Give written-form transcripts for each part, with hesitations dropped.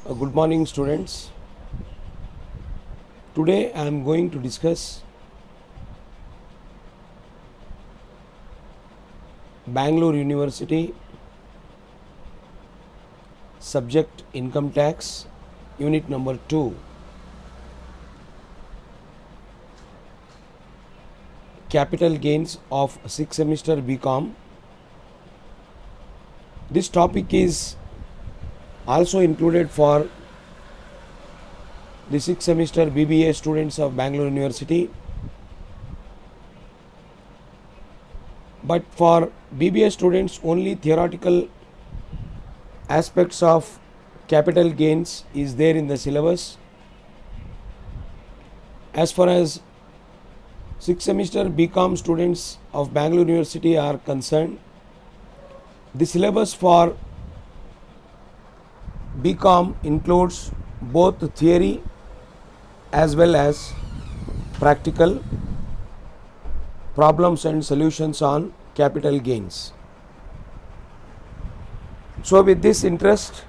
Good morning, students. Today I am going to discuss Bangalore University subject income tax, unit number 2, capital gains of 6th semester BCom. This topic is also included for the 6th semester BBA students of Bangalore University. But for BBA students, only theoretical aspects of capital gains is there in the syllabus. As far as 6th semester BCom students of Bangalore University are concerned, the syllabus for BCom includes both theory as well as practical problems and solutions on capital gains. So with this interest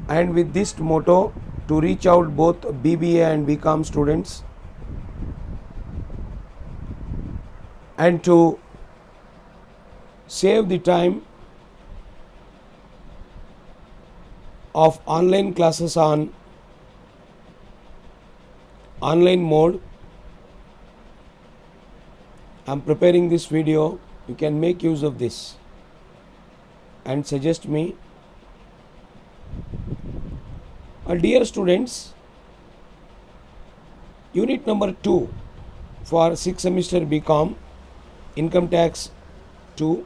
and with this motto to reach out both BBA and BCom students and to save the time of online classes on online mode, I am preparing this video. You can make use of this and suggest me. Dear students, unit number 2 for 6th semester BCom income tax 2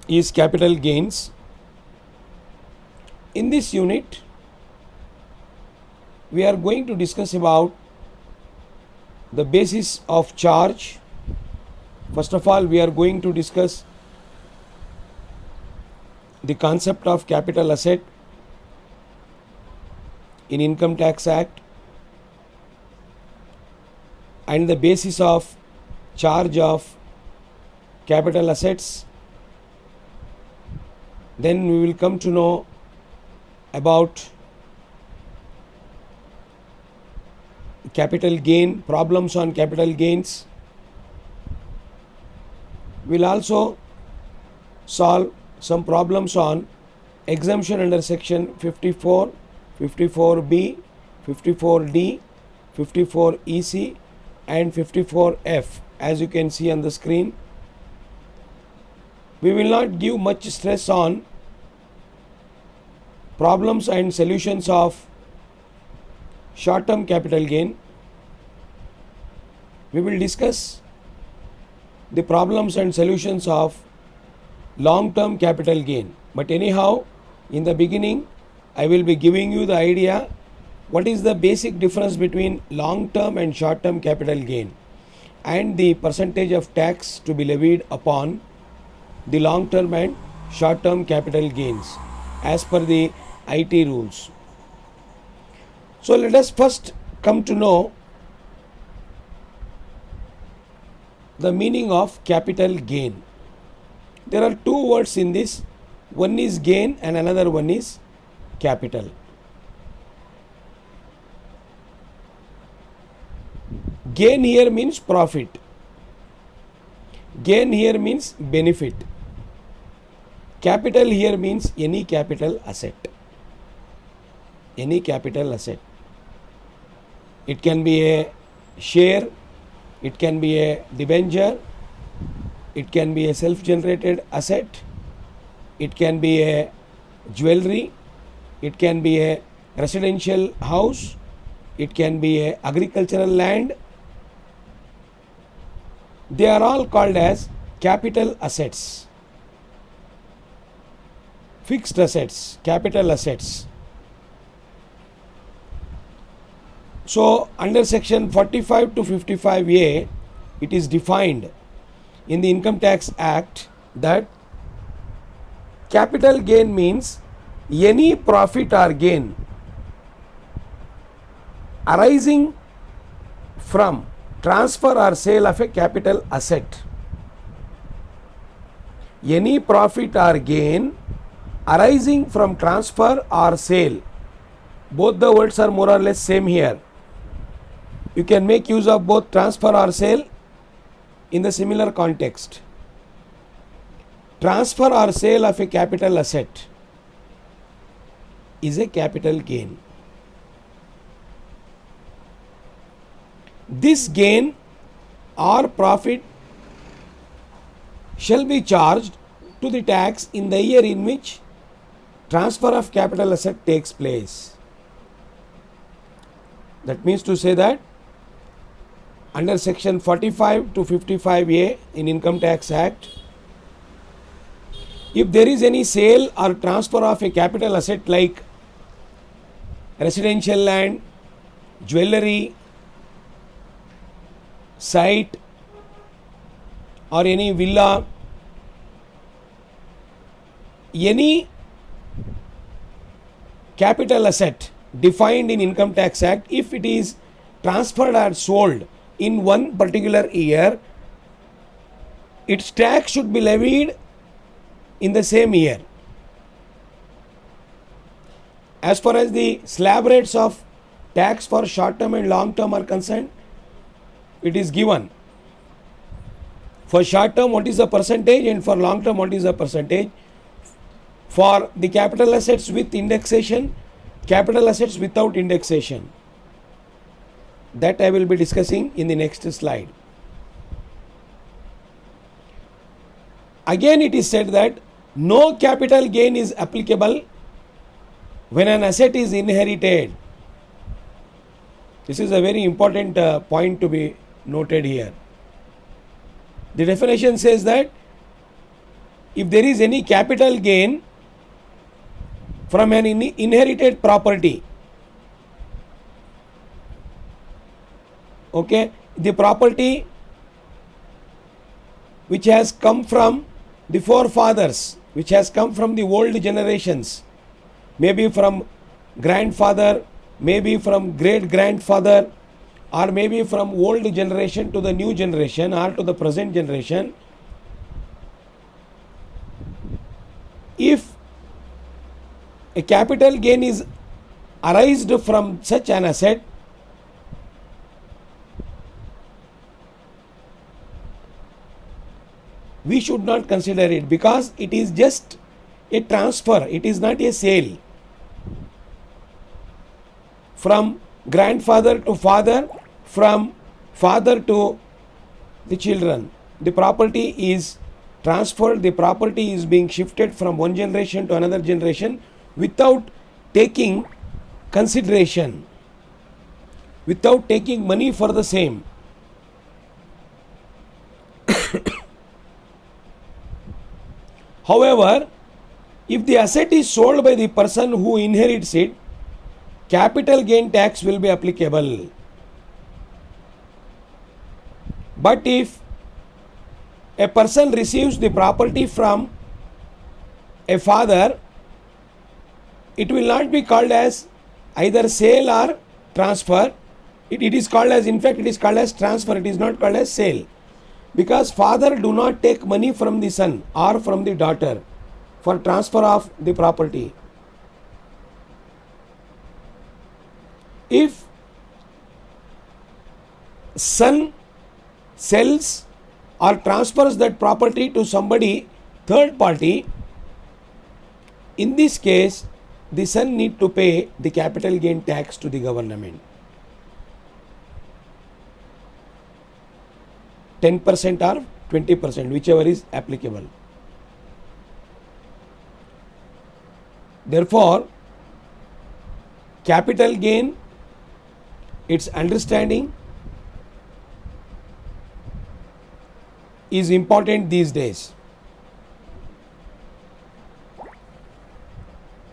is capital gains. In this unit, we are going to discuss about the basis of charge. First of all, we are going to discuss the concept of capital asset in Income Tax Act and the basis of charge of capital assets. Then we will come to know about capital gain, problems on capital gains. We will also solve some problems on exemption under section 54, 54B, 54D, 54EC and 54F, as you can see on the screen. We will not give much stress on problems and solutions of short-term capital gain. We will discuss the problems and solutions of long-term capital gain. But anyhow, in the beginning, I will be giving you the idea what is the basic difference between long-term and short-term capital gain and the percentage of tax to be levied upon the long-term and short-term capital gains as per the IT rules. So let us first come to know the meaning of capital gain. There are two words in this. One is gain and another one is capital. Gain here means profit. Gain here means benefit. Capital here means any capital asset. Any capital asset. It can be a share, it can be a debenture, it can be a self-generated asset, it can be a jewelry, it can be a residential house, it can be a agricultural land. They are all called as capital assets. Fixed assets, capital assets. So under section 45 to 55A, it is defined in the Income Tax Act that capital gain means any profit or gain arising from transfer or sale of a capital asset any profit or gain arising from transfer or sale. Both the words are more or less same here. You can make use of both transfer or sale in the similar context. Transfer or sale of a capital asset is a capital gain. This gain or profit shall be charged to the tax in the year in which transfer of capital asset takes place. That means to say that under section 45 to 55A in Income Tax Act, if there is any sale or transfer of a capital asset like residential land, jewellery, site, or any villa, any capital asset defined in Income Tax Act, if it is transferred or sold in one particular year, its tax should be levied in the same year. As far as the slab rates of tax for short term and long term are concerned, it is given. For short term, what is the percentage, and for long term, what is the percentage? For the capital assets with indexation, capital assets without indexation. That I will be discussing in the next slide. Again, it is said that no capital gain is applicable when an asset is inherited. This is a very important point to be noted here. The definition says that if there is any capital gain from an inherited property, okay, the property which has come from the forefathers, which has come from the old generations, maybe from grandfather, maybe from great grandfather, or maybe from old generation to the new generation or to the present generation. If a capital gain is arised from such an asset, we should not consider it, because it is just a transfer, it is not a sale. From grandfather to father, from father to the children, the property is transferred, the property is being shifted from one generation to another generation without taking consideration, without taking money for the same. However, if the asset is sold by the person who inherits it, capital gain tax will be applicable. But if a person receives the property from a father, it will not be called as either sale or transfer. It is called as, in fact, it is called as transfer. It is not called as sale, because father do not take money from the son or from the daughter for transfer of the property. If son sells or transfers that property to somebody third party, in this case the son need to pay the capital gain tax to the government. 10% or 20%, whichever is applicable. Therefore, capital gain, its understanding is important these days.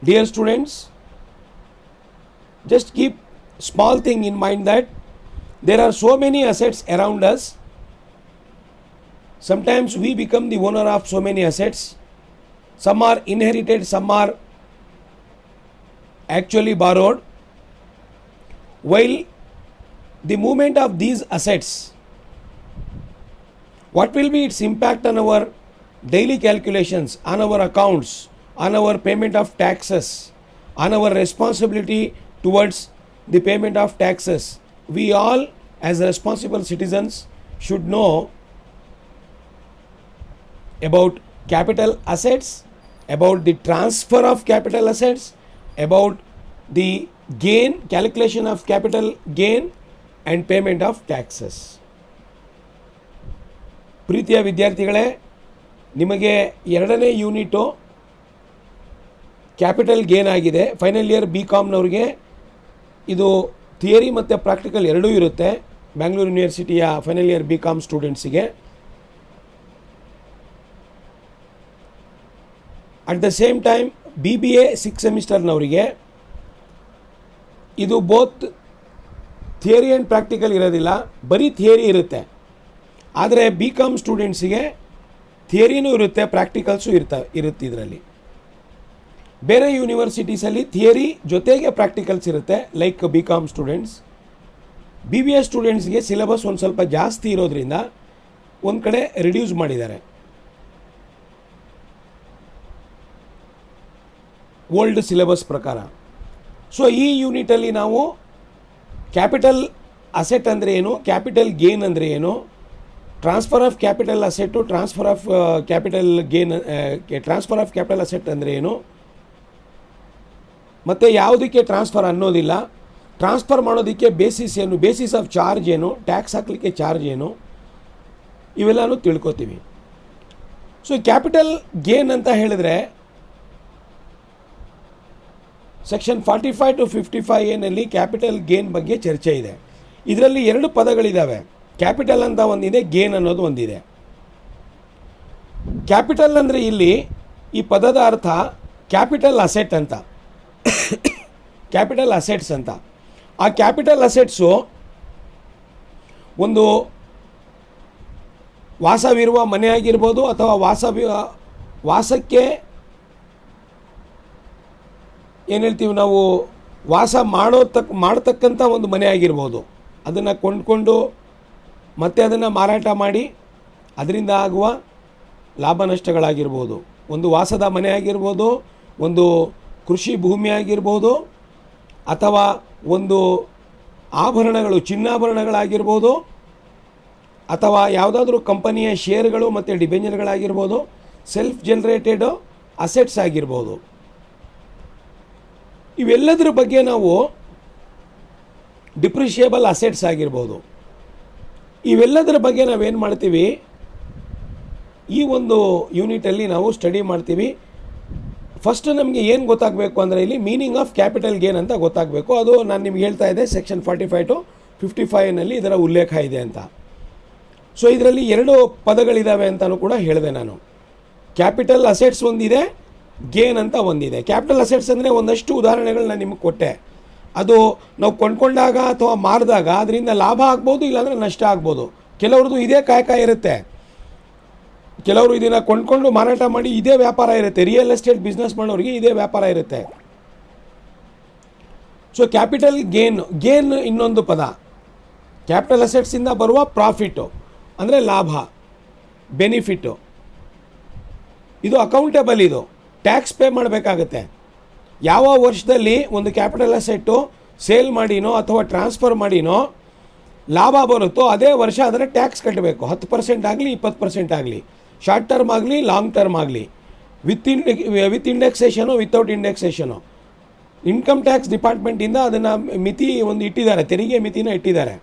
Dear students, just keep small thing in mind that there are so many assets around us. Sometimes we become the owner of so many assets. Some are inherited, some are actually borrowed. While the movement of these assets, what will be its impact on our daily calculations on our accounts, on our payment of taxes, on our responsibility towards the payment of taxes. We all, as responsible citizens, should know about capital assets, about the transfer of capital assets, about the gain, calculation of capital gain and payment of taxes. ಪ್ರೀತಿಯ ವಿದ್ಯಾರ್ಥಿಗಳೇ, ನಿಮಗೆ ಎರಡನೇ unit capital gain ಆಗಿದೆ. Final year BComನವ್ರಿಗೆ ಇದು theory ಮತ್ತು practical ಎರಡೂ ಇರುತ್ತೆ. ಬ್ಯಾಂಗ್ಳೂರು ಯೂನಿವರ್ಸಿಟಿಯ ಫೈನಲ್ ಇಯರ್ BCom ಸ್ಟೂಡೆಂಟ್ಸಿಗೆ. At the same time BBA 6 ಸೆಮಿಸ್ಟರ್ನವರಿಗೆ ಇದು ಬೋತ್ ಥಿಯರಿ ಆ್ಯಂಡ್ ಪ್ರಾಕ್ಟಿಕಲ್ ಇರೋದಿಲ್ಲ, ಬರೀ ಥಿಯರಿ ಇರುತ್ತೆ. ಆದರೆ BCom ಸ್ಟೂಡೆಂಟ್ಸಿಗೆ ಥಿಯರಿನೂ ಇರುತ್ತೆ, ಪ್ರಾಕ್ಟಿಕಲ್ಸು ಇರುತ್ತೆ. ಇದರಲ್ಲಿ ಬೇರೆ ಯೂನಿವರ್ಸಿಟೀಸಲ್ಲಿ ಥಿಯರಿ ಜೊತೆಗೆ ಪ್ರಾಕ್ಟಿಕಲ್ಸ್ ಇರುತ್ತೆ, ಲೈಕ್ BCom ಸ್ಟೂಡೆಂಟ್ಸ್. BBA ಸ್ಟೂಡೆಂಟ್ಸ್ಗೆ ಸಿಲೆಬಸ್ ಒಂದು ಸ್ವಲ್ಪ ಜಾಸ್ತಿ ಇರೋದ್ರಿಂದ ಒಂದು ಕಡೆ ರಿಡ್ಯೂಸ್ ಮಾಡಿದ್ದಾರೆ. ಓಲ್ಡ್ ಸಿಲೆಬಸ್ ಪ್ರಕಾರ. ಸೊ ಈ ಯೂನಿಟಲ್ಲಿ ನಾವು ಕ್ಯಾಪಿಟಲ್ ಅಸೆಟ್ ಅಂದರೆ ಏನು, ಕ್ಯಾಪಿಟಲ್ ಗೇನ್ ಅಂದರೆ ಏನು, transfer of capital asset, transfer of capital gain, transfer of capital asset ಅಂದರೆ ಏನು, ಮತ್ತು ಯಾವುದಕ್ಕೆ ಟ್ರಾನ್ಸ್ಫರ್ ಅನ್ನೋದಿಲ್ಲ, ಟ್ರಾನ್ಸ್ಫರ್ ಮಾಡೋದಕ್ಕೆ ಬೇಸಿಸ್ ಏನು, ಬೇಸಿಸ್ ಆಫ್ ಚಾರ್ಜ್ ಏನು, ಟ್ಯಾಕ್ಸ್ ಹಾಕಲಿಕ್ಕೆ ಚಾರ್ಜ್ ಏನು, ಇವೆಲ್ಲನೂ ತಿಳ್ಕೊತೀವಿ. ಸೊ ಕ್ಯಾಪಿಟಲ್ ಗೇನ್ ಅಂತ ಹೇಳಿದ್ರೆ section 45 to 55A capital gain ಬಗ್ಗೆ ಚರ್ಚೆ ಇದೆ. ಇದರಲ್ಲಿ ಎರಡು ಪದಗಳಿದ್ದಾವೆ, ಕ್ಯಾಪಿಟಲ್ ಅಂತ ಒಂದಿದೆ, ಗೇನ್ ಅನ್ನೋದು ಒಂದಿದೆ. ಕ್ಯಾಪಿಟಲ್ ಅಂದರೆ ಇಲ್ಲಿ ಈ ಪದದ ಅರ್ಥ ಕ್ಯಾಪಿಟಲ್ ಅಸೆಟ್ ಅಂತ, ಕ್ಯಾಪಿಟಲ್ ಅಸೆಟ್ಸ್ ಅಂತ. ಆ ಕ್ಯಾಪಿಟಲ್ ಅಸೆಟ್ಸು ಒಂದು ವಾಸವಿರುವ ಮನೆ ಆಗಿರ್ಬೋದು, ಅಥವಾ ವಾಸಕ್ಕೆ ಏನು ಹೇಳ್ತೀವಿ ನಾವು, ವಾಸ ಮಾಡತಕ್ಕಂಥ ಒಂದು ಮನೆ ಆಗಿರ್ಬೋದು. ಅದನ್ನು ಕೊಂಡ್ಕೊಂಡು ಮತ್ತೆ ಅದನ್ನು ಮಾರಾಟ ಮಾಡಿ ಅದರಿಂದ ಆಗುವ ಲಾಭ ನಷ್ಟಗಳಾಗಿರ್ಬೋದು. ಒಂದು ವಾಸದ ಮನೆ ಆಗಿರ್ಬೋದು, ಒಂದು ಕೃಷಿ ಭೂಮಿ ಆಗಿರ್ಬೋದು, ಅಥವಾ ಒಂದು ಆಭರಣಗಳು, ಚಿನ್ನಾಭರಣಗಳಾಗಿರ್ಬೋದು, ಅಥವಾ ಯಾವುದಾದ್ರೂ ಕಂಪನಿಯ ಶೇರ್ಗಳು ಮತ್ತು ಡಿಬೆಂಚರ್ಗಳಾಗಿರ್ಬೋದು, ಸೆಲ್ಫ್ ಜನರೇಟೆಡ್ ಅಸೆಟ್ಸ್ ಆಗಿರ್ಬೋದು. ಇವೆಲ್ಲದರ ಬಗ್ಗೆ ನಾವು ಡಿಪ್ರಿಷಿಯೇಬಲ್ ಅಸೆಟ್ಸ್ ಆಗಿರ್ಬೋದು, ಇವೆಲ್ಲದರ ಬಗ್ಗೆ ನಾವೇನು ಮಾಡ್ತೀವಿ, ಈ ಒಂದು ಯೂನಿಟಲ್ಲಿ ನಾವು ಸ್ಟಡಿ ಮಾಡ್ತೀವಿ. ಫಸ್ಟ್ ನಮಗೆ ಏನು ಗೊತ್ತಾಗಬೇಕು ಅಂದರೆ ಇಲ್ಲಿ ಮೀನಿಂಗ್ ಆಫ್ ಕ್ಯಾಪಿಟಲ್ ಗೇನ್ ಅಂತ ಗೊತ್ತಾಗಬೇಕು. ಅದು ನಾನು ನಿಮ್ಗೆ ಹೇಳ್ತಾ ಇದ್ದೆ, ಸೆಕ್ಷನ್ 45 to 55 ಇದರ ಉಲ್ಲೇಖ ಇದೆ ಅಂತ. ಸೊ ಇದರಲ್ಲಿ ಎರಡು ಪದಗಳಿದ್ದಾವೆ ಅಂತಲೂ ಕೂಡ ಹೇಳಿದೆ ನಾನು. ಕ್ಯಾಪಿಟಲ್ ಅಸೆಟ್ಸ್ ಒಂದಿದೆ, ಗೇನ್ ಅಂತ ಒಂದಿದೆ. ಕ್ಯಾಪಿಟಲ್ ಅಸೆಟ್ಸ್ ಅಂದರೆ ಒಂದಷ್ಟು ಉದಾಹರಣೆಗಳನ್ನ ನಿಮಗೆ ಕೊಟ್ಟೆ. ಅದು ನಾವು ಕೊಂಡ್ಕೊಂಡಾಗ ಅಥವಾ ಮಾರಿದಾಗ ಅದರಿಂದ ಲಾಭ ಆಗ್ಬೋದು, ಇಲ್ಲಾಂದರೆ ನಷ್ಟ ಆಗ್ಬೋದು. ಕೆಲವ್ರದ್ದು ಇದೇ ಕಾಯಕ ಇರುತ್ತೆ, ಕೆಲವರು ಇದನ್ನು ಕೊಂಡ್ಕೊಂಡು ಮಾರಾಟ ಮಾಡಿ ಇದೇ ವ್ಯಾಪಾರ ಇರುತ್ತೆ. ರಿಯಲ್ ಎಸ್ಟೇಟ್ ಬಿಸ್ನೆಸ್ ಮಾಡೋರಿಗೆ ಇದೇ ವ್ಯಾಪಾರ ಇರುತ್ತೆ. ಸೊ ಕ್ಯಾಪಿಟಲ್ ಗೇನ್ ಇನ್ನೊಂದು ಪದ. ಕ್ಯಾಪಿಟಲ್ ಅಸೆಟ್ಸಿಂದ ಬರುವ ಪ್ರಾಫಿಟ್ಟು ಅಂದರೆ ಲಾಭ, ಬೆನಿಫಿಟ್ಟು. ಇದು ಅಕೌಂಟೇಬಲ್, ಇದು ಟ್ಯಾಕ್ಸ್ ಪೇ ಮಾಡಬೇಕಾಗತ್ತೆ. ಯಾವ ವರ್ಷದಲ್ಲಿ ಒಂದು ಕ್ಯಾಪಿಟಲ್ ಅಸೆಟ್ಟು ಸೇಲ್ ಮಾಡಿನೋ ಅಥವಾ ಟ್ರಾನ್ಸ್ಫರ್ ಮಾಡಿನೋ ಲಾಭ ಬರುತ್ತೋ ಅದೇ ವರ್ಷ ಅದರ ಟ್ಯಾಕ್ಸ್ ಕಟ್ಟಬೇಕು. 10% ಆಗಲಿ 20% ಆಗಲಿ, ಶಾರ್ಟ್ ಟರ್ಮ್ ಆಗಲಿ ಲಾಂಗ್ ಟರ್ಮ್ ಆಗಲಿ, ವಿತ್ ಇಂಡೆಕ್ಸೇಷನು ವಿತೌಟ್ ಇಂಡೆಕ್ಸೇಷನು. ಇನ್ಕಮ್ ಟ್ಯಾಕ್ಸ್ ಡಿಪಾರ್ಟ್ಮೆಂಟಿಂದ ಅದನ್ನು ಮಿತಿ ಒಂದು ಇಟ್ಟಿದ್ದಾರೆ, ತೆರಿಗೆ ಮಿತಿನ ಇಟ್ಟಿದ್ದಾರೆ.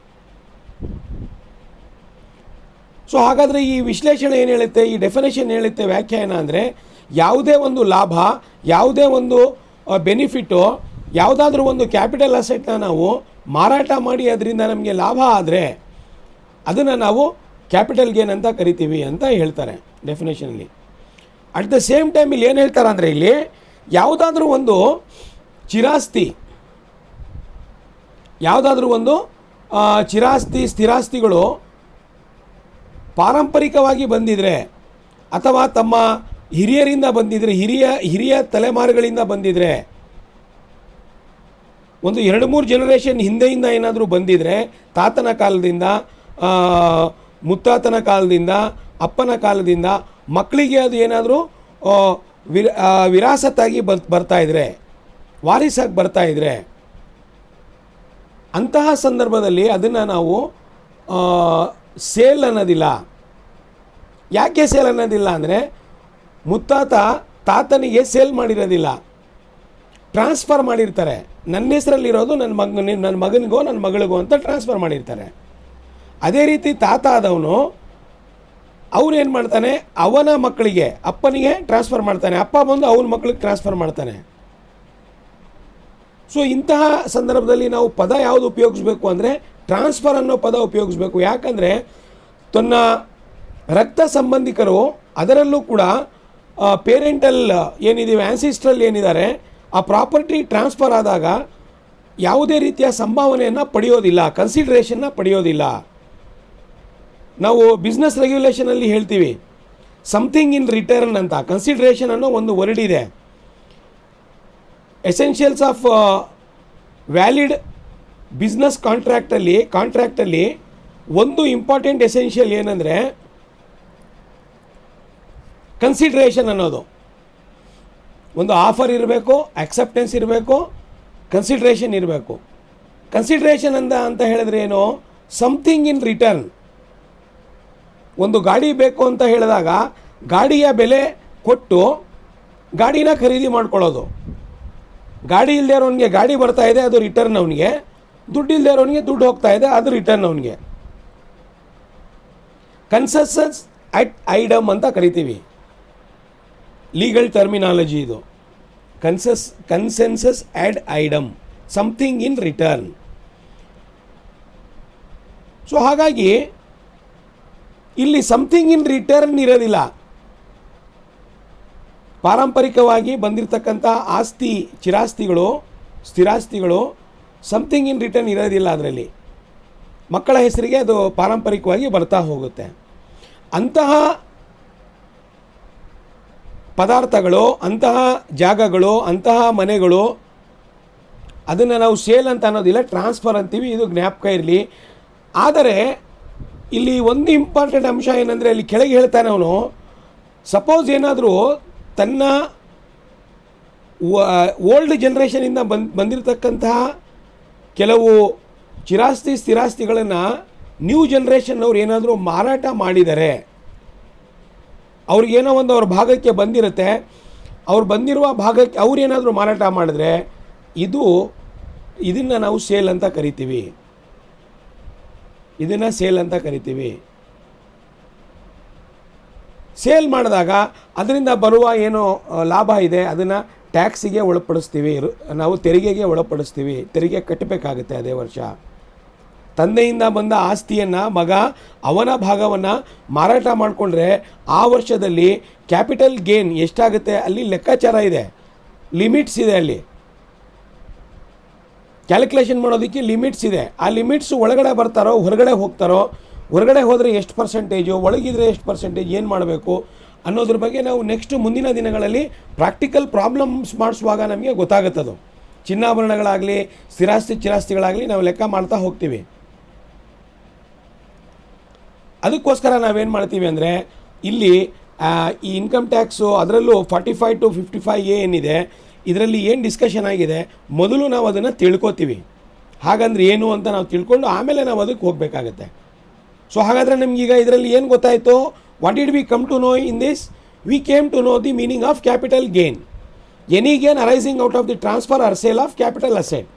ಸೊ ಹಾಗಾದರೆ ಈ ವಿಶ್ಲೇಷಣೆ ಏನು ಹೇಳುತ್ತೆ, ಈ ಡೆಫಿನೇಷನ್ ಹೇಳುತ್ತೆ, ವ್ಯಾಖ್ಯಾನ ಅಂದರೆ ಯಾವುದೇ ಒಂದು ಲಾಭ, ಯಾವುದೇ ಒಂದು ಬೆನಿಫಿಟ್ಟು, ಯಾವುದಾದ್ರೂ ಒಂದು ಕ್ಯಾಪಿಟಲ್ ಅಸೆಟ್ನ ನಾವು ಮಾರಾಟ ಮಾಡಿ ಅದರಿಂದ ನಮಗೆ ಲಾಭ ಆದರೆ ಅದನ್ನು ನಾವು ಕ್ಯಾಪಿಟಲ್ ಗೇನ್ ಅಂತ ಕರಿತೀವಿ ಅಂತ ಹೇಳ್ತಾರೆ ಡೆಫಿನೇಷನಲ್ಲಿ. ಅಟ್ ದ ಸೇಮ್ ಟೈಮ್ ಇಲ್ಲಿ ಏನು ಹೇಳ್ತಾರೆ ಅಂದರೆ, ಇಲ್ಲಿ ಯಾವುದಾದ್ರೂ ಒಂದು ಚಿರಾಸ್ತಿ, ಯಾವುದಾದ್ರೂ ಒಂದು ಚಿರಾಸ್ತಿ, ಸ್ಥಿರಾಸ್ತಿಗಳು ಪಾರಂಪರಿಕವಾಗಿ ಬಂದಿದ್ರೆ ಅಥವಾ ತಮ್ಮ ಹಿರಿಯರಿಂದ ಬಂದಿದ್ರೆ, ಹಿರಿಯ ತಲೆಮಾರುಗಳಿಂದ ಬಂದಿದ್ರೆ, ಒಂದು 2-3 ಜನರೇಷನ್ ಹಿಂದೆಯಿಂದ ಏನಾದರೂ ಬಂದಿದ್ರೆ, ತಾತನ ಕಾಲದಿಂದ, ಮುತ್ತಾತನ ಕಾಲದಿಂದ, ಅಪ್ಪನ ಕಾಲದಿಂದ, ಮಕ್ಕಳಿಗೆ ಅದು ಏನಾದರೂ ವಿರಾಸತ್ತಾಗಿ ಬರ್ತಾ ಇದ್ರೆ, ವಾರಿಸಾಗಿ ಬರ್ತಾ ಇದ್ರೆ, ಅಂತಹ ಸಂದರ್ಭದಲ್ಲಿ ಅದನ್ನು ನಾವು ಸೇಲ್ ಅನ್ನೋದಿಲ್ಲ. ಯಾಕೆ ಸೇಲ್ ಅನ್ನೋದಿಲ್ಲ ಅಂದರೆ, ತಾತನಿಗೆ ಸೇಲ್ ಮಾಡಿರೋದಿಲ್ಲ, ಟ್ರಾನ್ಸ್ಫರ್ ಮಾಡಿರ್ತಾರೆ. ನನ್ನ ಹೆಸರಲ್ಲಿರೋದು ನನ್ನ ಮಗನಿಗೋ ನನ್ನ ಮಗಳಿಗೋ ಅಂತ ಟ್ರಾನ್ಸ್ಫರ್ ಮಾಡಿರ್ತಾರೆ. ಅದೇ ರೀತಿ ತಾತ ಆದವನು ಅವನೇನು ಮಾಡ್ತಾನೆ, ಅವನ ಮಕ್ಕಳಿಗೆ, ಅಪ್ಪನಿಗೆ ಟ್ರಾನ್ಸ್ಫರ್ ಮಾಡ್ತಾನೆ, ಅಪ್ಪ ಬಂದು ಅವನ ಮಕ್ಕಳಿಗೆ ಟ್ರಾನ್ಸ್ಫರ್ ಮಾಡ್ತಾನೆ. ಸೊ ಇಂತಹ ಸಂದರ್ಭದಲ್ಲಿ ನಾವು ಪದ ಯಾವುದು ಉಪಯೋಗಿಸ್ಬೇಕು ಅಂದರೆ ಟ್ರಾನ್ಸ್ಫರ್ ಅನ್ನೋ ಪದ ಉಪಯೋಗಿಸ್ಬೇಕು. ಯಾಕಂದರೆ ತನ್ನ ರಕ್ತ ಸಂಬಂಧಿಕರು, ಅದರಲ್ಲೂ ಕೂಡ ಪೇರೆಂಟಲ್ ಏನಿದ್ದೀವಿ, ಆ್ಯನ್ಸಿಸ್ಟ್ರಲ್ ಏನಿದ್ದಾರೆ, ಆ ಪ್ರಾಪರ್ಟಿ ಟ್ರಾನ್ಸ್ಫರ್ ಆದಾಗ ಯಾವುದೇ ರೀತಿಯ ಸಂಭಾವನೆಯನ್ನು ಪಡೆಯೋದಿಲ್ಲ, ಕನ್ಸಿಡ್ರೇಷನ್ನ ಪಡೆಯೋದಿಲ್ಲ. ನಾವು ಬಿಸ್ನೆಸ್ ರೆಗ್ಯುಲೇಷನಲ್ಲಿ ಹೇಳ್ತೀವಿ ಸಮಥಿಂಗ್ ಇನ್ ರಿಟರ್ನ್ ಅಂತ. ಕನ್ಸಿಡ್ರೇಷನ್ ಅನ್ನೋ ಒಂದು ವರ್ಡ್ ಇದೆ. ಎಸೆನ್ಷಿಯಲ್ಸ್ ಆಫ್ ವ್ಯಾಲಿಡ್ ಬಿಸ್ನೆಸ್ ಕಾಂಟ್ರಾಕ್ಟಲ್ಲಿ ಒಂದು ಇಂಪಾರ್ಟೆಂಟ್ ಎಸೆನ್ಷಿಯಲ್ ಏನಂದರೆ ಕನ್ಸಿಡ್ರೇಷನ್ ಅನ್ನೋದು. ಒಂದು ಆಫರ್ ಇರಬೇಕು, ಅಕ್ಸೆಪ್ಟೆನ್ಸ್ ಇರಬೇಕು, ಕನ್ಸಿಡ್ರೇಷನ್ ಇರಬೇಕು. ಕನ್ಸಿಡ್ರೇಷನ್ ಅಂತ ಹೇಳಿದ್ರೆ ಏನು, ಸಮಥಿಂಗ್ ಇನ್ ರಿಟರ್ನ್. ಒಂದು ಗಾಡಿ ಬೇಕು ಅಂತ ಹೇಳಿದಾಗ ಗಾಡಿಯ ಬೆಲೆ ಕೊಟ್ಟು ಗಾಡಿನ ಖರೀದಿ ಮಾಡ್ಕೊಳ್ಳೋದು. ಗಾಡಿ ಇಲ್ಲದೆ ಇರೋನಿಗೆ ಗಾಡಿ ಬರ್ತಾ ಇದೆ, ಅದು ರಿಟರ್ನ್ ಅವನಿಗೆ. ದುಡ್ಡು ಇಲ್ಲದೆ ಇರೋನಿಗೆ ದುಡ್ಡು ಹೋಗ್ತಾ ಇದೆ, ಅದು ರಿಟರ್ನ್ ಅವನಿಗೆ. ಕನ್ಸೆಸಸ್ ಅಟ್ ಐಡಮ್ ಅಂತ ಕರಿತೀವಿ, ಲೀಗಲ್ ಟರ್ಮಿನಾಲಜಿ ಇದು. Consensus ad idem, something in return. So ಹಾಗಾಗಿ ಇಲ್ಲಿ ಸಮಥಿಂಗ್ ಇನ್ ರಿಟರ್ನ್ ಇರೋದಿಲ್ಲ. ಪಾರಂಪರಿಕವಾಗಿ ಬಂದಿರತಕ್ಕಂಥ ಆಸ್ತಿ, ಚಿರಾಸ್ತಿಗಳು, ಸ್ಥಿರಾಸ್ತಿಗಳು ಸಮಥಿಂಗ್ ಇನ್ ರಿಟರ್ನ್ ಇರೋದಿಲ್ಲ. ಅದರಲ್ಲಿ ಮಕ್ಕಳ ಹೆಸರಿಗೆ ಅದು ಪಾರಂಪರಿಕವಾಗಿ ಬರ್ತಾ ಹೋಗುತ್ತೆ. ಅಂತಹ ಪದಾರ್ಥಗಳು, ಅಂತಹ ಜಾಗಗಳು, ಅಂತಹ ಮನೆಗಳು, ಅದನ್ನು ನಾವು ಸೇಲ್ ಅಂತ ಅನ್ನೋದಿಲ್ಲ, ಟ್ರಾನ್ಸ್ಫರ್ ಅಂತೀವಿ. ಇದು ಜ್ಞಾಪಕ ಇರಲಿ. ಆದರೆ ಇಲ್ಲಿ ಒಂದು ಇಂಪಾರ್ಟೆಂಟ್ ಅಂಶ ಏನಂದರೆ, ಅಲ್ಲಿ ಕೆಳಗೆ ಹೇಳ್ತಾನೆ ಅವನು, ಸಪೋಸ್ ಏನಾದರೂ ತನ್ನ ಓಲ್ಡ್ ಜನ್ರೇಷನಿಂದ ಬಂದಿರತಕ್ಕಂತಹ ಕೆಲವು ಚಿರಾಸ್ತಿ, ಸ್ಥಿರಾಸ್ತಿಗಳನ್ನು ನ್ಯೂ ಜನ್ರೇಷನ್ನವ್ರು ಏನಾದರೂ ಮಾರಾಟ ಮಾಡಿದರೆ, ಅವ್ರಿಗೇನೋ ಒಂದು ಅವ್ರ ಭಾಗಕ್ಕೆ ಬಂದಿರುತ್ತೆ, ಅವ್ರು ಬಂದಿರುವ ಭಾಗಕ್ಕೆ ಅವ್ರೇನಾದರೂ ಮಾರಾಟ ಮಾಡಿದ್ರೆ ಇದನ್ನು ನಾವು ಸೇಲ್ ಅಂತ ಕರಿತೀವಿ. ಇದನ್ನು ಸೇಲ್ ಅಂತ ಕರಿತೀವಿ. ಸೇಲ್ ಮಾಡಿದಾಗ ಅದರಿಂದ ಬರುವ ಏನು ಲಾಭ ಇದೆ ಅದನ್ನು ಟ್ಯಾಕ್ಸಿಗೆ ಒಳಪಡಿಸ್ತೀವಿ, ನಾವು ತೆರಿಗೆಗೆ ಒಳಪಡಿಸ್ತೀವಿ, ತೆರಿಗೆ ಕಟ್ಟಬೇಕಾಗುತ್ತೆ ಅದೇ ವರ್ಷ. ತಂದೆಯಿಂದ ಬಂದ ಆಸ್ತಿಯನ್ನು ಮಗ ಅವನ ಭಾಗವನ್ನು ಮಾರಾಟ ಮಾಡಿಕೊಂಡ್ರೆ ಆ ವರ್ಷದಲ್ಲಿ ಕ್ಯಾಪಿಟಲ್ ಗೇನ್ ಎಷ್ಟಾಗುತ್ತೆ ಅಲ್ಲಿ ಲೆಕ್ಕಾಚಾರ ಇದೆ, ಲಿಮಿಟ್ಸ್ ಇದೆ. ಅಲ್ಲಿ ಕ್ಯಾಲ್ಕುಲೇಷನ್ ಮಾಡೋದಕ್ಕೆ ಲಿಮಿಟ್ಸ್ ಇದೆ. ಆ ಲಿಮಿಟ್ಸ್ ಒಳಗಡೆ ಬರ್ತಾರೋ ಹೊರಗಡೆ ಹೋಗ್ತಾರೋ, ಹೊರಗಡೆ ಹೋದರೆ ಎಷ್ಟು ಪರ್ಸೆಂಟೇಜು, ಒಳಗಿದ್ರೆ ಎಷ್ಟು ಪರ್ಸೆಂಟೇಜ್, ಏನು ಮಾಡಬೇಕು ಅನ್ನೋದ್ರ ಬಗ್ಗೆ ನಾವು ನೆಕ್ಸ್ಟ್ ಮುಂದಿನ ದಿನಗಳಲ್ಲಿ ಪ್ರಾಕ್ಟಿಕಲ್ ಪ್ರಾಬ್ಲಮ್ಸ್ ಮಾಡಿಸುವಾಗ ನಮಗೆ ಗೊತ್ತಾಗುತ್ತದು. ಚಿನ್ನಾಭರಣಗಳಾಗಲಿ, ಸ್ಥಿರಾಸ್ತಿ ಚಿರಾಸ್ತಿಗಳಾಗಲಿ ನಾವು ಲೆಕ್ಕ ಮಾಡ್ತಾ ಹೋಗ್ತೀವಿ. ಅದಕ್ಕೋಸ್ಕರ ನಾವೇನು ಮಾಡ್ತೀವಿ ಅಂದರೆ, ಇಲ್ಲಿ ಈ ಇನ್ಕಮ್ ಟ್ಯಾಕ್ಸು ಅದರಲ್ಲೂ 45 to 55A ಏನಿದೆ, ಇದರಲ್ಲಿ ಏನು ಡಿಸ್ಕಷನ್ ಆಗಿದೆ, ಮೊದಲು ನಾವು ಅದನ್ನು ತಿಳ್ಕೊತೀವಿ. ಹಾಗಂದ್ರೆ ಏನು ಅಂತ ನಾವು ತಿಳ್ಕೊಂಡು ಆಮೇಲೆ ನಾವು ಅದಕ್ಕೆ ಹೋಗಬೇಕಾಗತ್ತೆ. ಸೊ ಹಾಗಾದರೆ ನಮಗೀಗ ಇದರಲ್ಲಿ ಏನು ಗೊತ್ತಾಯಿತು? What did we come to know in this? We came to know the meaning of capital gain. Any gain arising out of the transfer or sale of capital asset,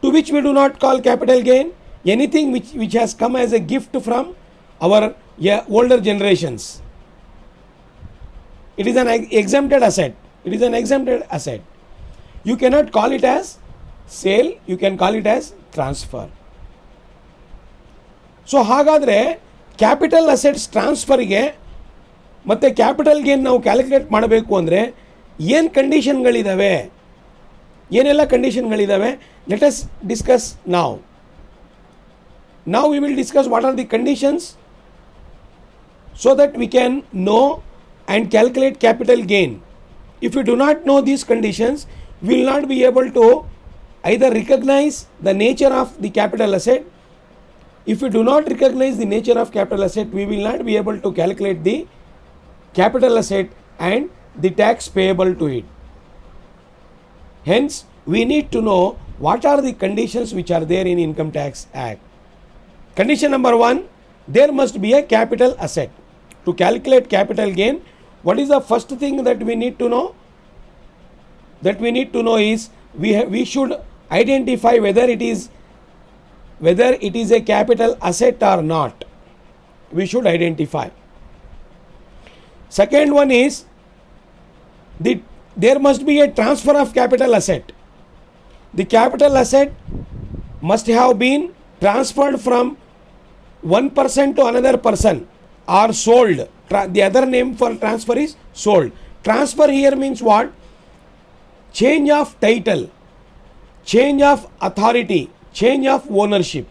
to which we do not call capital gain anything which has come as a gift from our older generations. It is an exempted asset. It is an exempted asset. You cannot call it as sale, you can call it as transfer. So ಹಾಗಾದರೆ capital assets ಟ್ರಾನ್ಸ್ಫರ್ಗೆ ಮತ್ತು capital gain ನಾವು calculate ಮಾಡಬೇಕು ಅಂದರೆ ಏನು ಕಂಡೀಷನ್ಗಳಿದ್ದಾವೆ, ಏನೆಲ್ಲ ಕಂಡೀಷನ್ಗಳಿದ್ದಾವೆ? Let us discuss ನಾವು. Now we will discuss what are the conditions so that we can know and calculate capital gain. If we do not know these conditions, we will not be able to either recognize the nature of the capital asset. If we do not recognize the nature of capital asset, we will not be able to calculate the capital asset and the tax payable to it. Hence, we need to know what are the conditions which are there in Income Tax Act. Condition number 1, there must be a capital asset. To calculate capital gain, what is the first thing that we need to know? That we need to know is we should identify whether it is a capital asset or not. We should identify. Second one is there must be a transfer of capital asset. The capital asset must have been transferred from one person to another person or sold. The other name for transfer is sold. Transfer here means what? Change of title, change of authority, change of ownership.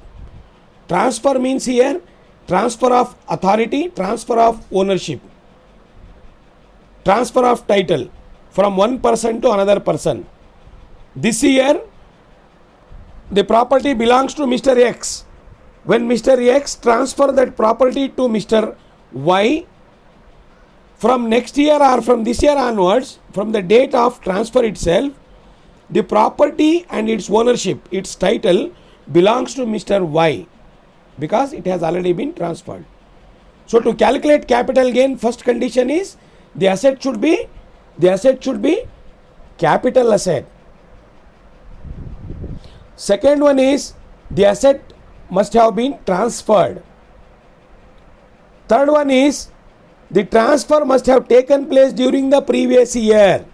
Transfer means here transfer of authority, transfer of ownership, transfer of title from one person to another person. This year the property belongs to Mr. X. When Mr. X transfer that property to Mr. Y, from next year or from this year onwards, from the date of transfer itself, the property and its ownership, its title belongs to Mr. Y because it has already been transferred. So to calculate capital gain, first condition is the asset should be capital asset. Second one is the asset must have been transferred. Third one is the transfer must have taken place during the previous year.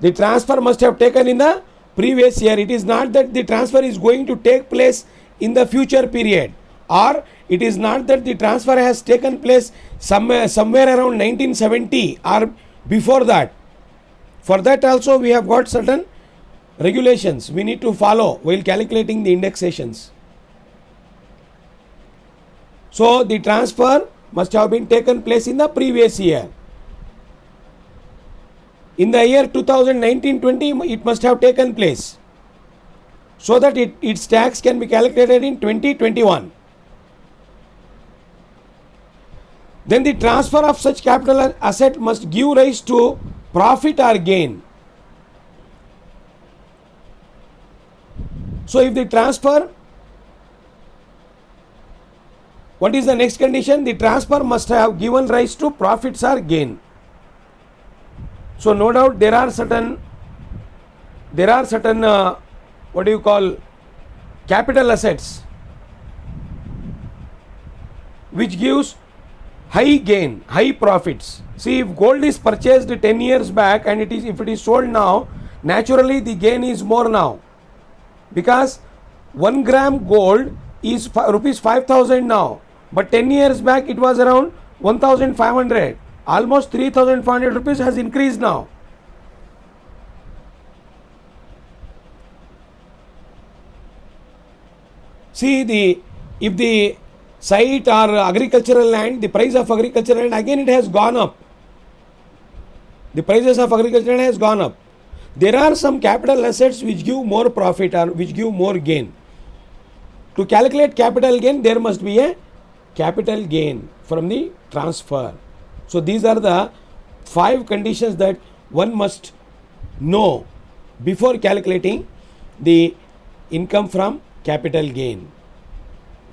The transfer must have taken in the previous year. It is not that the transfer is going to take place in the future period, or it is not that the transfer has taken place somewhere around 1970 or before that. For that also we have got certain regulations we need to follow while calculating the indexations. So the transfer must have been taken place in the previous year. In the year 2019-20, it must have taken place so that its tax can be calculated in 2021. Then the transfer of such capital asset must give rise to profit or gain. So if the transfer, what is the next condition? The transfer must have given rise to profits or gain. So no doubt there are certain capital assets which gives high gain, high profits. See, if gold is purchased 10 years back and if it is sold now, naturally the gain is more now, because 1 gram gold is rupees 5,000 now, but 10 years back it was around 1,500. Almost 3,500 rupees has increased now. See, if the site or agricultural land, the price of agricultural land, again it has gone up. The prices of agricultural land has gone up. There are some capital assets which give more profit or which give more gain. To calculate capital gain, there must be a capital gain from the transfer. So these are the 5 conditions that one must know before calculating the income from capital gain.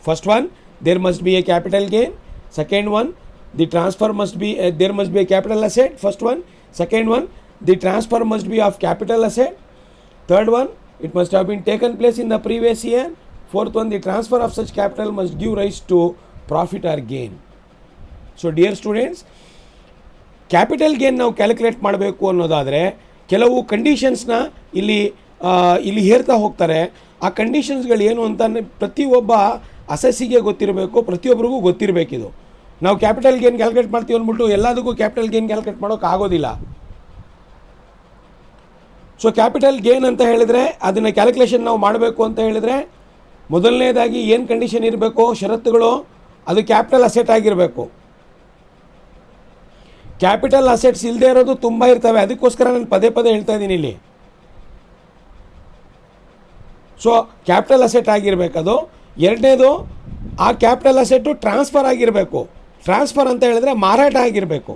First one, there must be a capital gain. Second one, the transfer must be there must be a capital asset. First one. Second one, the transfer must be of capital asset. Third one, it must have been taken place in the previous year. Fourth one, the transfer of such capital must give rise to profit or gain. So dear students, capital gain ನಾವು calculate ಮಾಡಬೇಕು ಅನ್ನೋದಾದರೆ ಕೆಲವು ಕಂಡೀಷನ್ಸ್ನ ಇಲ್ಲಿ ಹೇರ್ತಾ ಹೋಗ್ತಾರೆ. ಆ ಕಂಡೀಷನ್ಸ್ಗಳು ಏನು ಅಂತ ಪ್ರತಿಯೊಬ್ಬ ಅಸೆಸ್ಸಿಗೆ ಗೊತ್ತಿರಬೇಕು, ಪ್ರತಿಯೊಬ್ಬರಿಗೂ ಗೊತ್ತಿರಬೇಕಿದು. ನಾವು ಕ್ಯಾಪಿಟಲ್ ಗೇನ್ ಕ್ಯಾಲ್ಕುಲೇಟ್ ಮಾಡ್ತೀವಿ ಅಂದ್ಬಿಟ್ಟು ಎಲ್ಲದಕ್ಕೂ ಕ್ಯಾಪಿಟಲ್ ಗೇನ್ ಕ್ಯಾಲ್ಕುಲೇಟ್ ಮಾಡೋಕ್ಕಾಗೋದಿಲ್ಲ. ಸೊ ಕ್ಯಾಪಿಟಲ್ ಗೇನ್ ಅಂತ ಹೇಳಿದರೆ ಅದನ್ನು ಕ್ಯಾಲ್ಕುಲೇಷನ್ ನಾವು ಮಾಡಬೇಕು ಅಂತ ಹೇಳಿದರೆ ಮೊದಲನೇದಾಗಿ ಏನು ಕಂಡೀಷನ್ ಇರಬೇಕು, ಷರತ್ತುಗಳು, ಅದು ಕ್ಯಾಪಿಟಲ್ ಅಸೆಟ್ ಆಗಿರಬೇಕು. ಕ್ಯಾಪಿಟಲ್ ಅಸೆಟ್ಸ್ ಇಲ್ಲದೆ ಇರೋದು ತುಂಬ ಇರ್ತವೆ, ಅದಕ್ಕೋಸ್ಕರ ನಾನು ಪದೇ ಪದೇ ಹೇಳ್ತಾ ಇದ್ದೀನಿ ಇಲ್ಲಿ. ಸೊ ಕ್ಯಾಪಿಟಲ್ ಅಸೆಟ್ ಆಗಿರಬೇಕದು. ಎರಡನೇದು, ಆ ಕ್ಯಾಪಿಟಲ್ ಅಸೆಟ್ಟು ಟ್ರಾನ್ಸ್ಫರ್ ಆಗಿರಬೇಕು. ಟ್ರಾನ್ಸ್ಫರ್ ಅಂತ ಹೇಳಿದ್ರೆ ಮಾರಾಟ ಆಗಿರಬೇಕು.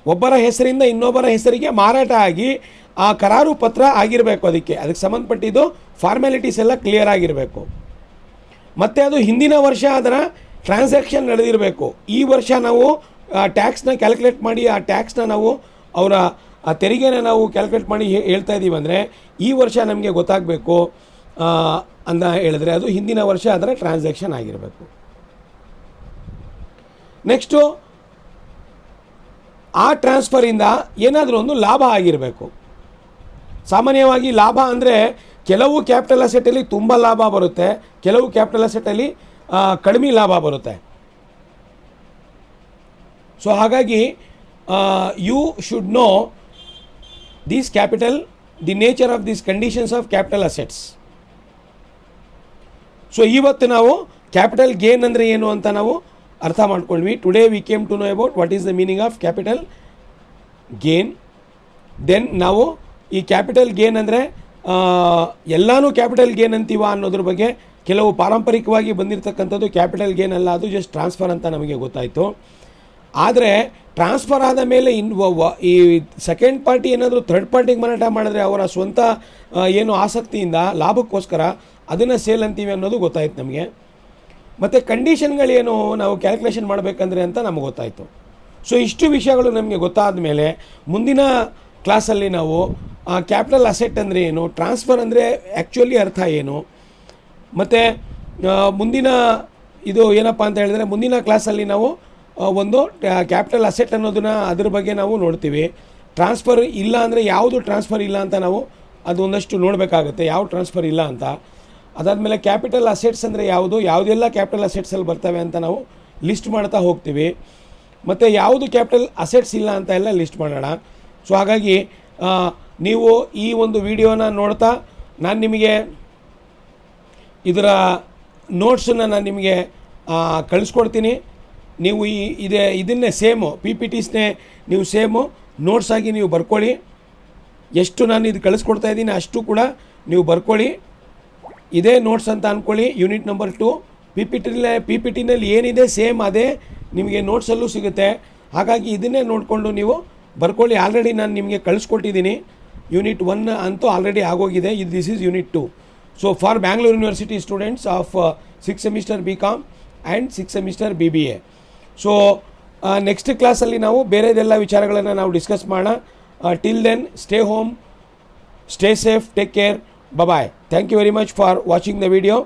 ಒಬ್ಬರ ಹೆಸರಿಂದ ಇನ್ನೊಬ್ಬರ ಹೆಸರಿಗೆ ಮಾರಾಟ ಆಗಿ ಆ ಕರಾರು ಪತ್ರ ಆಗಿರಬೇಕು. ಅದಕ್ಕೆ ಸಂಬಂಧಪಟ್ಟಿದ್ದು ಫಾರ್ಮ್ಯಾಲಿಟೀಸ್ ಎಲ್ಲ ಕ್ಲಿಯರ್ ಆಗಿರಬೇಕು. ಮತ್ತು ಅದು ಹಿಂದಿನ ವರ್ಷ ಅದರ ಟ್ರಾನ್ಸಾಕ್ಷನ್ ನಡೆದಿರಬೇಕು. ಈ ವರ್ಷ ನಾವು ಟ್ಯಾಕ್ಸ್ನ ಕ್ಯಾಲ್ಕುಲೇಟ್ ಮಾಡಿ ಆ ಟ್ಯಾಕ್ಸ್ನ ನಾವು ಅವರ ಆ ತೆರಿಗೆನ ನಾವು ಕ್ಯಾಲ್ಕುಲೇಟ್ ಮಾಡಿ ಹೇಳ್ತಾ ಇದ್ದೀವಿ ಅಂದರೆ ಈ ವರ್ಷ ನಮಗೆ ಗೊತ್ತಾಗಬೇಕು ಅಂತ ಹೇಳಿದ್ರೆ ಅದು ಹಿಂದಿನ ವರ್ಷ ಅದರ ಟ್ರಾನ್ಸಾಕ್ಷನ್ ಆಗಿರಬೇಕು. ನೆಕ್ಸ್ಟು ಆ ಟ್ರಾನ್ಸ್ಫರಿಂದ ಏನಾದರೂ ಒಂದು ಲಾಭ ಆಗಿರಬೇಕು. ಸಾಮಾನ್ಯವಾಗಿ ಲಾಭ ಅಂದರೆ ಕೆಲವು ಕ್ಯಾಪಿಟಲ್ ಅಸೆಟಲ್ಲಿ ತುಂಬ ಲಾಭ ಬರುತ್ತೆ, ಕೆಲವು ಕ್ಯಾಪಿಟಲ್ ಅಸೆಟಲ್ಲಿ ಕಡಿಮೆ ಲಾಭ ಬರುತ್ತೆ. ಸೊ ಹಾಗಾಗಿ you should know these capital, the nature of these conditions of capital assets. So ಇವತ್ತು ನಾವು ಕ್ಯಾಪಿಟಲ್ ಗೇನ್ ಅಂದರೆ ಏನು ಅಂತ ನಾವು ಅರ್ಥ ಮಾಡ್ಕೊಂಡ್ವಿ. Today we came to know about what is the meaning of capital gain. Then ನಾವು ಈ ಕ್ಯಾಪಿಟಲ್ ಗೇನ್ ಅಂದರೆ ಎಲ್ಲನೂ ಕ್ಯಾಪಿಟಲ್ ಗೇನ್ ಅಂತೀವ ಅನ್ನೋದ್ರ ಬಗ್ಗೆ ಕೆಲವು ಪಾರಂಪರಿಕವಾಗಿ ಬಂದಿರತಕ್ಕಂಥದ್ದು ಕ್ಯಾಪಿಟಲ್ ಗೇನ್ ಅಲ್ಲ, ಅದು ಜಸ್ಟ್ ಟ್ರಾನ್ಸ್ಫರ್ ಅಂತ ನಮಗೆ ಗೊತ್ತಾಯಿತು. ಆದರೆ ಟ್ರಾನ್ಸ್ಫರ್ ಆದ ಮೇಲೆ ಈ ಸೆಕೆಂಡ್ ಪಾರ್ಟಿ ಏನಾದರೂ ಥರ್ಡ್ ಪಾರ್ಟಿಗೆ ಮಾರಾಟ ಮಾಡಿದ್ರೆ ಅವರ ಸ್ವಂತ ಏನು ಆಸಕ್ತಿಯಿಂದ ಲಾಭಕ್ಕೋಸ್ಕರ ಅದನ್ನು ಸೇಲ್ ಅಂತೀವಿ ಅನ್ನೋದು ಗೊತ್ತಾಯ್ತು ನಮಗೆ. ಮತ್ತು ಕಂಡೀಷನ್ಗಳೇನು ನಾವು ಕ್ಯಾಲ್ಕುಲೇಷನ್ ಮಾಡಬೇಕಂದ್ರೆ ಅಂತ ನಮಗೆ ಗೊತ್ತಾಯಿತು. ಸೊ ಇಷ್ಟು ವಿಷಯಗಳು ನಮಗೆ ಗೊತ್ತಾದ ಮೇಲೆ ಮುಂದಿನ ಕ್ಲಾಸಲ್ಲಿ ನಾವು ಕ್ಯಾಪಿಟಲ್ ಅಸೆಟ್ ಅಂದರೆ ಏನು, ಟ್ರಾನ್ಸ್ಫರ್ ಅಂದರೆ ಆ್ಯಕ್ಚುಲಿ ಅರ್ಥ ಏನು, ಮತ್ತು ಮುಂದಿನ ಇದು ಏನಪ್ಪ ಅಂತ ಹೇಳಿದ್ರೆ ಮುಂದಿನ ಕ್ಲಾಸಲ್ಲಿ ನಾವು ಒಂದು ಕ್ಯಾಪಿಟಲ್ ಅಸೆಟ್ ಅನ್ನೋದನ್ನು ಅದ್ರ ಬಗ್ಗೆ ನಾವು ನೋಡ್ತೀವಿ. ಟ್ರಾನ್ಸ್ಫರ್ ಇಲ್ಲ ಅಂದರೆ ಯಾವುದು ಟ್ರಾನ್ಸ್ಫರ್ ಇಲ್ಲ ಅಂತ ನಾವು ಅದು ಒಂದಷ್ಟು ನೋಡಬೇಕಾಗುತ್ತೆ, ಯಾವ ಟ್ರಾನ್ಸ್ಫರ್ ಇಲ್ಲ ಅಂತ. ಅದಾದಮೇಲೆ ಕ್ಯಾಪಿಟಲ್ ಅಸೆಟ್ಸ್ ಅಂದರೆ ಯಾವುದು, ಯಾವುದೆಲ್ಲ ಕ್ಯಾಪಿಟಲ್ ಅಸೆಟ್ಸಲ್ಲಿ ಬರ್ತವೆ ಅಂತ ನಾವು ಲಿಸ್ಟ್ ಮಾಡ್ತಾ ಹೋಗ್ತೀವಿ. ಮತ್ತು ಯಾವುದು ಕ್ಯಾಪಿಟಲ್ ಅಸೆಟ್ಸ್ ಇಲ್ಲ ಅಂತ ಎಲ್ಲ ಲಿಸ್ಟ್ ಮಾಡೋಣ. ಸೊ ಹಾಗಾಗಿ ನೀವು ಈ ಒಂದು ವಿಡಿಯೋನ ನೋಡ್ತಾ ನಾನು ನಿಮಗೆ ಇದರ ನೋಟ್ಸನ್ನು ನಾನು ನಿಮಗೆ ಕಳಿಸ್ಕೊಡ್ತೀನಿ. ನೀವು ಇದನ್ನೇ ಸೇಮು PPTಸ್ನೇ ನೀವು ಸೇಮು ನೋಟ್ಸ್ ಆಗಿ ನೀವು ಬರ್ಕೊಳ್ಳಿ. ಎಷ್ಟು ನಾನು ಇದು ಕಳಿಸ್ಕೊಡ್ತಾ ಇದ್ದೀನಿ ಅಷ್ಟು ಕೂಡ ನೀವು ಬರ್ಕೊಳ್ಳಿ. ಇದೇ ನೋಟ್ಸ್ ಅಂತ ಅಂದ್ಕೊಳ್ಳಿ. ಯೂನಿಟ್ ನಂಬರ್ 2 PPTನಲ್ಲಿ ಏನಿದೆ ಸೇಮ್ ಅದೇ ನಿಮಗೆ ನೋಟ್ಸಲ್ಲೂ ಸಿಗುತ್ತೆ. ಹಾಗಾಗಿ ಇದನ್ನೇ ನೋಡಿಕೊಂಡು ನೀವು ಬರ್ಕೊಳ್ಳಿ. ಆಲ್ರೆಡಿ ನಾನು ನಿಮಗೆ ಕಳಿಸ್ಕೊಟ್ಟಿದ್ದೀನಿ. ಯೂನಿಟ್ 1 ಅಂತೂ ಆಲ್ರೆಡಿ ಆಗೋಗಿದೆ. This is unit 2. So for Bangalore university students of 6th semester BCom and 6th semester BBA. So next ಕ್ಲಾಸಲ್ಲಿ ನಾವು ಬೇರೆದೆಲ್ಲ ವಿಚಾರಗಳನ್ನು ನಾವು ಡಿಸ್ಕಸ್ ಮಾಡೋಣ. Till then stay home, stay safe, take care, bye. Thank you very much for watching the video.